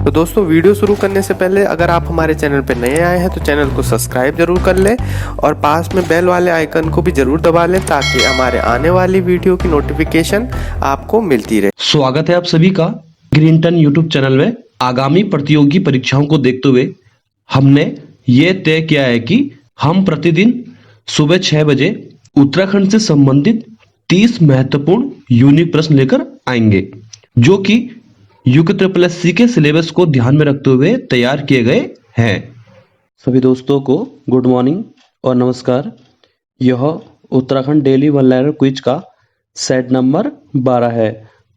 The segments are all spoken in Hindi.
तो दोस्तों वीडियो शुरू करने से पहले अगर आप हमारे चैनल पर नए आए हैं तो चैनल को सब्सक्राइब जरूर कर लें और पास में बेल वाले आइकन को भी जरूर दबा लें ताकि हमारे आने वाली वीडियो की नोटिफिकेशन आपको मिलती रहे। स्वागत है आप सभी का ग्रीनटन यूट्यूब चैनल में। आगामी प्रतियोगी परीक्षाओं को देखते हुए हमने ये तय किया है कि हम प्रतिदिन सुबह 6 बजे उत्तराखंड से संबंधित 30 महत्वपूर्ण यूनिक प्रश्न लेकर आएंगे, जो कि यूके ट्रिपल एस सी के सिलेबस को ध्यान में रखते हुए तैयार किए गए हैं। सभी दोस्तों को गुड मॉर्निंग और नमस्कार। यह Uttarakhand daily one liner quiz का सेट नंबर 12 है।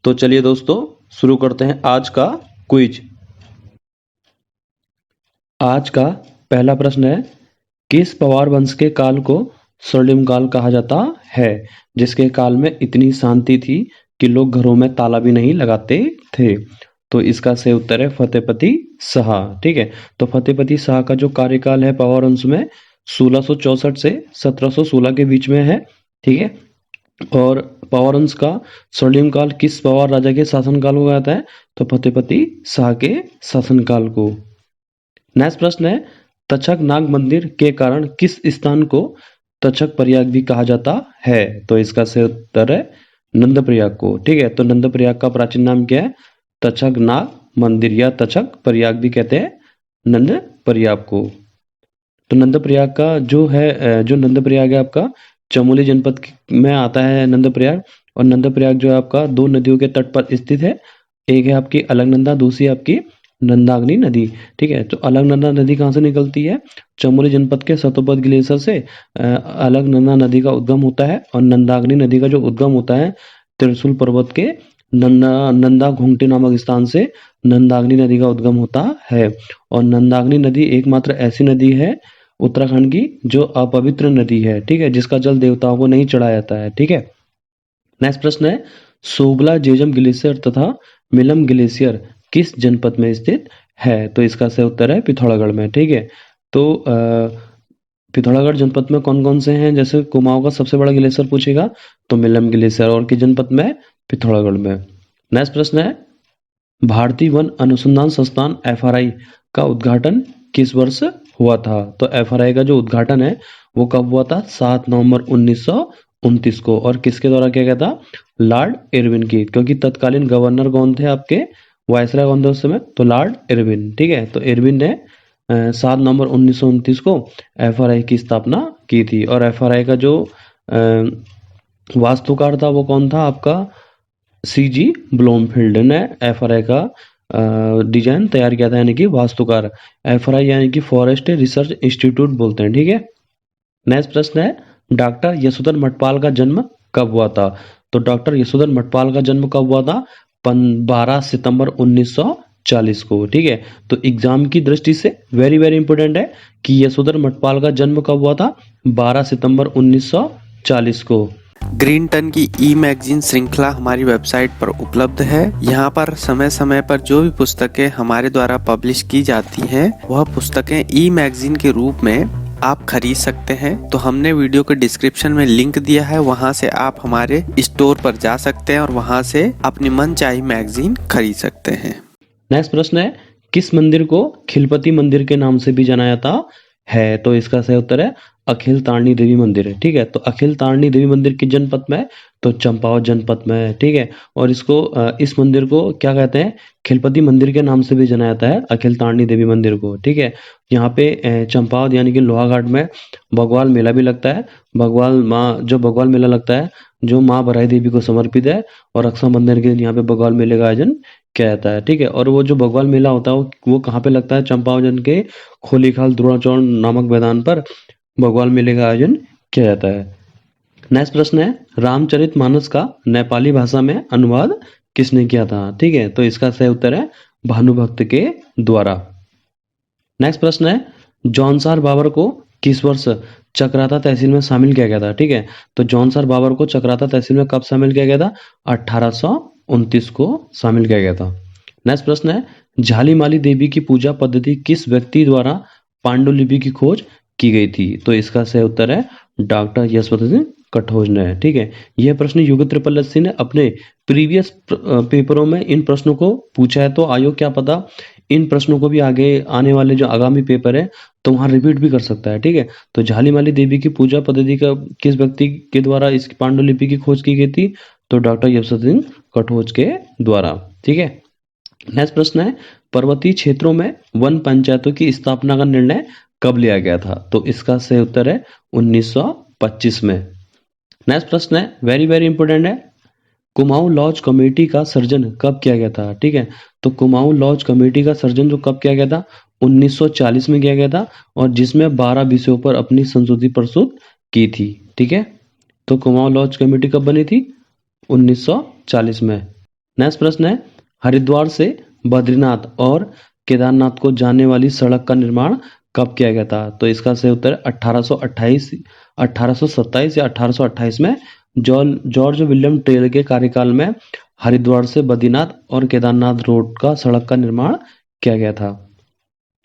तो चलिए दोस्तों शुरू करते हैं आज का क्विज। आज का पहला प्रश्न है, किस पवार वंश के काल को स्वर्णिम काल कहा जाता है, जिसके काल में इतनी शांति थी कि लोग घरों में ताला भी नहीं लगाते थे। तो इसका सही उत्तर है फतेहपति शाह। ठीक है, तो फतेहपति शाह का जो कार्यकाल है पवार वंश में 1664 से 1716 के बीच में है। ठीक है, और पवार वंश का स्वर्णिम काल किस पवार राजा के शासनकाल को कहता है, तो फतेहपति शाह के शासनकाल को। नेक्स्ट प्रश्न है, तक्षक नाग मंदिर के कारण किस स्थान को तक्षक प्रयाग भी कहा जाता है, तो इसका सही उत्तर है नंद प्रयाग को। ठीक है, तो नंद प्रयाग का प्राचीन नाम क्या है, तक्षक नाग मंदिर या तक्षक प्रयाग भी कहते हैं नंद प्रयाग को। तो नंद प्रयाग का जो नंद प्रयाग है आपका चमोली जनपद में आता है नंद प्रयाग, और नंद प्रयाग जो है आपका 2 नदियों के तट पर स्थित है। एक है आपकी अलकनंदा, दूसरी आपकी नंदाग्नि नदी। ठीक है, तो अलकनंदा नदी कहाँ से निकलती है, चमोली जनपद के सतोपद ग्लेशियर से अलकनंदा नदी का उद्गम होता है, और नंदाग्नि नदी का जो उद्गम होता है त्रिशूल पर्वत के नंदा घुंगटी नामक स्थान से नंदाग्नि नदी का उद्गम होता है। और नंदाग्नि नदी एकमात्र ऐसी नदी है उत्तराखंड की जो अपवित्र नदी है। ठीक है, जिसका जल देवताओं को नहीं चढ़ाया जाता है। ठीक है, नेक्स्ट प्रश्न है, सोबला जेजम ग्लेशियर तथा मिलम ग्लेशियर किस जनपद में स्थित है, तो इसका सही उत्तर है पिथौरागढ़ में। ठीक है, तो पिथौरागढ़ जनपद में कौन कौन से हैं, जैसे कुमाऊं का सबसे बड़ा ग्लेशियर पूछेगा तो मिलम ग्लेशियर, और किस जनपद में, पिथौरागढ़ में। नेक्स्ट प्रश्न है, भारतीय वन अनुसंधान संस्थान FRI का उद्घाटन किस वर्ष हुआ था, तो FRI का जो उद्घाटन है वो कब हुआ था, 7 नवंबर 1929 को, और किसके द्वारा किया गया था, लॉर्ड इरविन की, क्योंकि तत्कालीन गवर्नर कौन थे आपके, वायसराय कौन थे उस समय, तो लॉर्ड इरविन। ठीक है, तो इरविन ने 7 नवंबर 1929 को FRI की स्थापना की थी। और FRI का जो वास्तुकार था वो कौन था आपका, CG ब्लूमफील्ड ने FRI का डिजाइन तैयार किया था, यानी कि वास्तुकार। FRI यानी कि फॉरेस्ट रिसर्च इंस्टीट्यूट बोलते हैं। ठीक है, नेक्स्ट प्रश्न है, डॉक्टर यशोधर मठपाल का जन्म कब हुआ था, तो डॉक्टर यशोधर मठपाल का जन्म कब हुआ था, 12 सितंबर 1940 को। ठीक है, तो एग्जाम की दृष्टि से वेरी वेरी इंपॉर्टेंट है कि यशोधर मठपाल का जन्म कब हुआ था, 12 सितंबर 1940 को। ग्रीनटन की ई मैगजीन श्रृंखला हमारी वेबसाइट पर उपलब्ध है। यहाँ पर समय समय पर जो भी पुस्तकें हमारे द्वारा पब्लिश की जाती हैं वह पुस्तकें ई मैगजीन के रूप में आप खरीद सकते हैं। तो हमने वीडियो के डिस्क्रिप्शन में लिंक दिया है, वहां से आप हमारे स्टोर पर जा सकते हैं और वहां से अपनी मनचाही मैगजीन खरीद सकते हैं। नेक्स्ट प्रश्न है, किस मंदिर को खिलपति मंदिर के नाम से भी जाना जाता है, तो इसका सही उत्तर है अखिल तारणी देवी मंदिर है। ठीक है, तो अखिल तारणी देवी मंदिर किस जनपद में है, तो चंपावत जनपद में है। ठीक है, और इस मंदिर को क्या कहते हैं, खिलपति मंदिर के नाम से भी जाना जाता है, अखिल तारणी देवी मंदिर को। ठीक है, यहाँ पे चंपावत यानी कि लोहाघाट में बगवाल मेला भी लगता है। बगवाल मेला लगता है जो माँ भराई देवी को समर्पित है, और रक्षाबंधन के दिन यहाँ पे बगवाल मेले का आयोजन किया जाता है। ठीक है, और वो जो बगवाल मेला होता है वो कहाँ पे लगता है, चंपावत के खोलीखाल द्रोणाचौड़ नामक मैदान पर बगवाल मेले का आयोजन किया जाता है। नेक्स्ट प्रश्न है, रामचरितमानस का नेपाली भाषा में अनुवाद किसने किया था, ठीक है, तो इसका सही उत्तर है भानुभक्त के द्वारा। नेक्स्ट प्रश्न है, जौनसार बाबर को किस वर्ष चक्राता तहसील में शामिल किया गया था, ठीक है, तो जौनसार बाबर को चक्राता तहसील में कब शामिल किया गया था, 1829 को शामिल किया गया था। नेक्स्ट प्रश्न है, झालीमाली देवी की पूजा पद्धति किस व्यक्ति द्वारा पांडुलिपि की खोज की गई थी, तो इसका सही उत्तर है डॉक्टर यशवंत सिंह कटोच ने। ठीक है, यह प्रश्न यूके ट्रिपल एससी ने अपने प्रीवियस पेपरों में इन प्रश्नों को पूछा है, तो आयोग क्या पता इन प्रश्नों को भी आगे आने वाले जो आगामी पेपर है तो वहाँ रिपीट भी कर सकता है, ठीक है। तो झालीमाली देवी की पूजा पद्धति का किस व्यक्ति के द्वारा इस पांडुलिपि की खोज की गई थी? तो डॉक्टर यशवंत कटोच के द्वारा, ठीक है। नेक्स्ट प्रश्न है, पर्वतीय क्षेत्रों में वन पंचायतों की स्थापना का निर्णय कब लिया गया था? तो इसका सही उत्तर है 1925 में। नेक्स्ट प्रश्न है, वेरी वेरी इंपोर्टेंट है, कुमाऊं लॉज कमेटी का सर्जन कब किया गया था? ठीक है, तो कुमाऊं लॉज कमेटी का सर्जन जो कब किया गया था? 1940 में किया गया था, और जिसमें 12 विषयों पर अपनी संशोधि प्रस्तुत की थी, ठीक है। तो कुमाऊं लॉज कमेटी कब बनी थी? 1940 में। नेक्स्ट प्रश्न है, हरिद्वार से बद्रीनाथ और केदारनाथ को जाने वाली सड़क का निर्माण कब किया गया था? तो इसका सही उत्तर है 1827 या 1828 में जॉर्ज विलियम टेल के कार्यकाल में हरिद्वार से बद्रीनाथ और केदारनाथ रोड का सड़क का निर्माण किया गया था।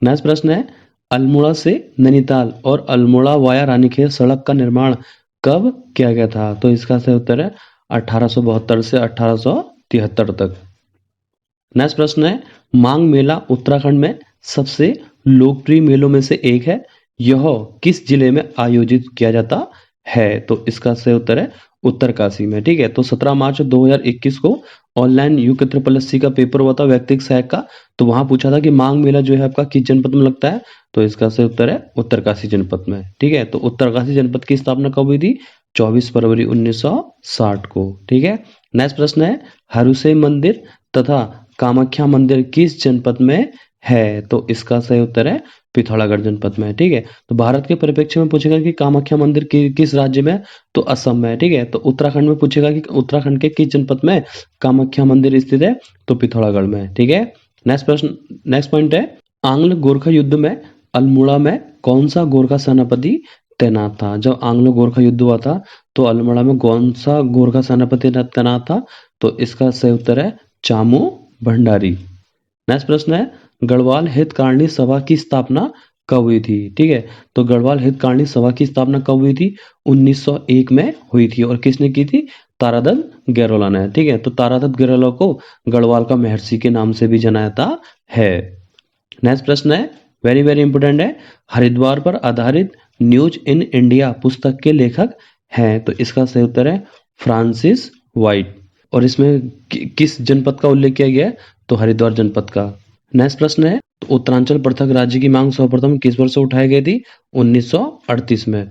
नेक्स्ट प्रश्न है, अल्मोड़ा से नैनीताल और अल्मोड़ा वाया रानीखेत सड़क का निर्माण कब किया गया था? तो इसका सही उत्तर है 1872 से 1873 तक। नेक्स्ट प्रश्न है, मांग मेला उत्तराखंड में सबसे लोकप्रिय मेलों में से एक है, यह किस जिले में आयोजित किया जाता है? तो इसका सही उत्तर है उत्तरकाशी में, ठीक है। तो 17 मार्च 2021 को ऑनलाइन U के का पेपर हुआ था व्यक्तिगत सहायक का, तो वहां पूछा था कि मांग मेला जो है आपका किस जनपद में लगता है? तो इसका सही उत्तर है उत्तरकाशी जनपद में, ठीक है। तो उत्तरकाशी जनपद की स्थापना कब हुई थी? 24 फरवरी 1960 को, ठीक है। नेक्स्ट प्रश्न है, हरुसई मंदिर तथा कामाख्या मंदिर किस जनपद में है? तो इसका सही उत्तर है पिथौरागढ़ जनपद में, ठीक है। तो भारत के परिप्रेक्ष्य में पूछेगा कि कामाख्या मंदिर किस राज्य में? तो असम में, ठीक है। तो उत्तराखंड में पूछेगा कि उत्तराखंड के किस जनपद में कामाख्या मंदिर स्थित है? तो पिथौरागढ़ में, ठीक है। नेक्स्ट प्रश्न, नेक्स्ट पॉइंट है, आंग्ल गोरखा युद्ध में अल्मोड़ा में कौन सा गोरखा सेनापति तैनात था? जब आंग्लो गोरखा युद्ध हुआ था तो अल्मोड़ा में कौन सा गोरखा सेनापति तैनात था? तो इसका सही उत्तर है चामू भंडारी। नेक्स्ट प्रश्न है, गढ़वाल हितकारिणी सभा की स्थापना कब हुई थी? ठीक है, तो गढ़वाल हितकारिणी सभा की स्थापना कब हुई थी? 1901 में हुई थी, और किसने की थी? तारादत्त गैरोला ने, ठीक है। तो तारादत्त गैरोला को गढ़वाल का महर्षि के नाम से भी जाना जाता है। नेक्स्ट प्रश्न है, वेरी वेरी इंपोर्टेंट है, हरिद्वार पर आधारित न्यूज इन इंडिया पुस्तक के लेखक हैं? तो इसका सही उत्तर है फ्रांसिस वाइट, और इसमें किस जनपद का उल्लेख किया गया है? तो हरिद्वार जनपद का। नेक्स्ट प्रश्न है, तो उत्तरांचल पृथक राज्य की मांग सर्वप्रथम किस वर्ष से उठाई गई थी? 1938 में।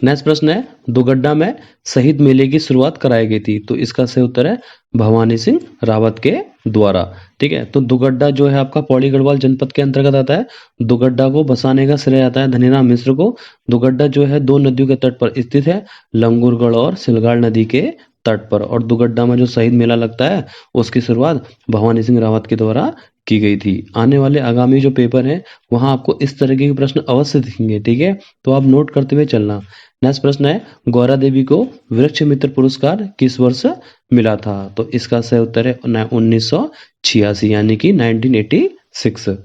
नेक्स्ट प्रश्न है, दुगड्डा में शहीद मेले की शुरुआत कराई गई थी? तो इसका सही उत्तर है भवानी सिंह रावत के द्वारा, ठीक है। तो दुगड्डा जो है आपका पौड़ी गढ़वाल जनपद के अंतर्गत आता है। दुगड्डा को बसाने का श्रेय आता है धनीराम मिश्र को। दुगड्डा जो है दो नदियों के तट पर स्थित है, लंगूरगढ़ और सिलगाड़ नदी के तट पर, और दुगड्डा में जो शहीद मेला लगता है उसकी शुरुआत भवानी सिंह रावत के द्वारा की गई थी। आने वाले आगामी जो पेपर है वहां आपको इस तरीके के प्रश्न अवश्य दिखेंगे, ठीक है, तो आप नोट करते हुए चलना। नेक्स्ट प्रश्न है, गौरा देवी को वृक्ष मित्र पुरस्कार किस वर्ष मिला था? तो इसका सही उत्तर है 1986 यानी कि 1986।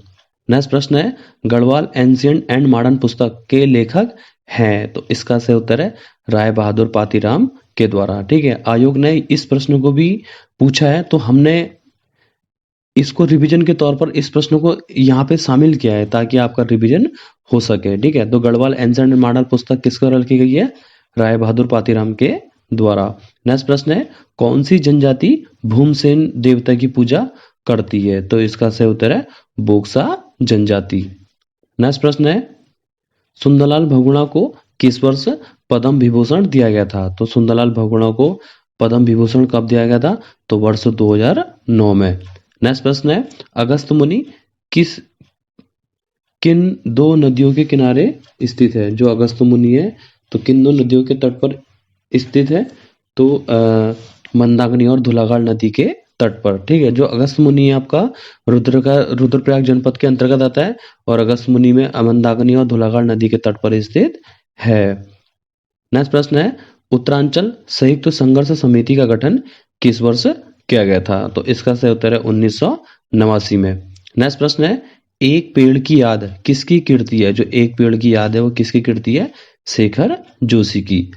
नेक्स्ट प्रश्न है, गढ़वाल एंशिएंट एंड मॉडर्न पुस्तक के लेखक हैं? तो इसका सही उत्तर है राय बहादुर पातीराम के द्वारा, ठीक है। आयोग ने इस प्रश्न को भी पूछा है, तो हमने इसको रिवीजन के तौर पर इस प्रश्न को यहाँ पे शामिल किया है ताकि आपका रिवीजन हो सके, ठीक है। तो गढ़वाल एंशिएंट एंड मॉडर्न पुस्तक किसके द्वारा लिखी गई है? राय बहादुर पातीराम के द्वारा। नेक्स्ट प्रश्न है, कौन सी जनजाति भूमसेन देवता की पूजा करती है? तो इसका सही उत्तर है बोक्सा जनजाति। नेक्स्ट प्रश्न है, सुंदरलाल बहुगुणा को किस वर्ष पद्म विभूषण दिया गया था? तो सुंदरलाल बहुगुणा को पद्म विभूषण कब दिया गया था? तो वर्ष 2009 में। नेक्स्ट प्रश्न है, अगस्त मुनि किन दो नदियों के किनारे स्थित है? जो अगस्त मुनि है तो किन दो नदियों के तट पर स्थित है? तो मंदाकिनी और धुलागढ़ नदी के तट पर, ठीक है। जो अगस्त मुनि है आपका रुद्रप्रयाग जनपद के अंतर्गत आता है, और अगस्त मुनि में मंदाकिनी और धुलागढ़ नदी के तट पर स्थित है। नेक्स्ट प्रश्न है, उत्तरांचल संयुक्त संघर्ष समिति का गठन किस वर्ष किया गया था? तो इसका सही उत्तर है 1989 में। नेक्स्ट प्रश्न है, एक पेड़ की याद किसकी कीर्ति है? जो एक पेड़ की याद है वो किसकी कीर्ति है? शेखर जोशी की।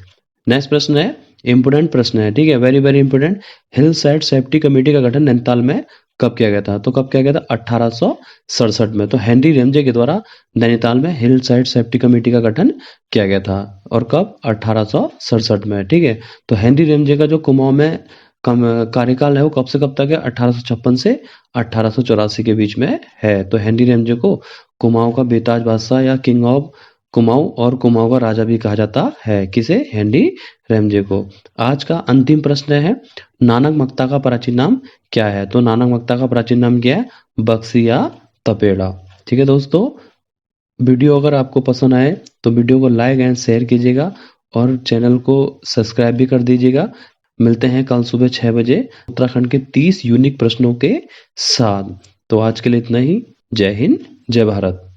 नेक्स्ट प्रश्न है, इंपोर्टेंट प्रश्न है, ठीक है, very very important, hill side safety committee का गठन नैनीताल में कब किया गया था? तो कब किया गया था? 1867 में। तो हेनरी रेमजे के द्वारा नैनीताल में हिल साइड सेफ्टी कमेटी का गठन किया गया था। और कब? 1867 में। ठीक है, तो हेनरी रेमजे का जो कुमाऊं में कार्यकाल है वो कब से कब तक है? 1856 से 1884 के बीच में है। तो हेनरी रेमजे को कुमाऊं का बेताज बादशाह या किंग ऑफ कुमाऊं और कुमाऊं का राजा भी कहा जाता है। किसे? हेनरी रेमजे को। आज का अंतिम प्रश्न है, नानक मक्ता का प्राचीन नाम क्या है? तो नानक मक्ता का प्राचीन नाम क्या है? बक्सी या तपेड़ा। ठीक है दोस्तों, वीडियो अगर आपको पसंद आए तो वीडियो को लाइक एंड शेयर कीजिएगा और चैनल को सब्सक्राइब भी कर दीजिएगा। मिलते हैं कल सुबह 6 बजे उत्तराखंड के 30 यूनिक प्रश्नों के साथ। तो आज के लिए इतना ही। जय हिंद, जय भारत।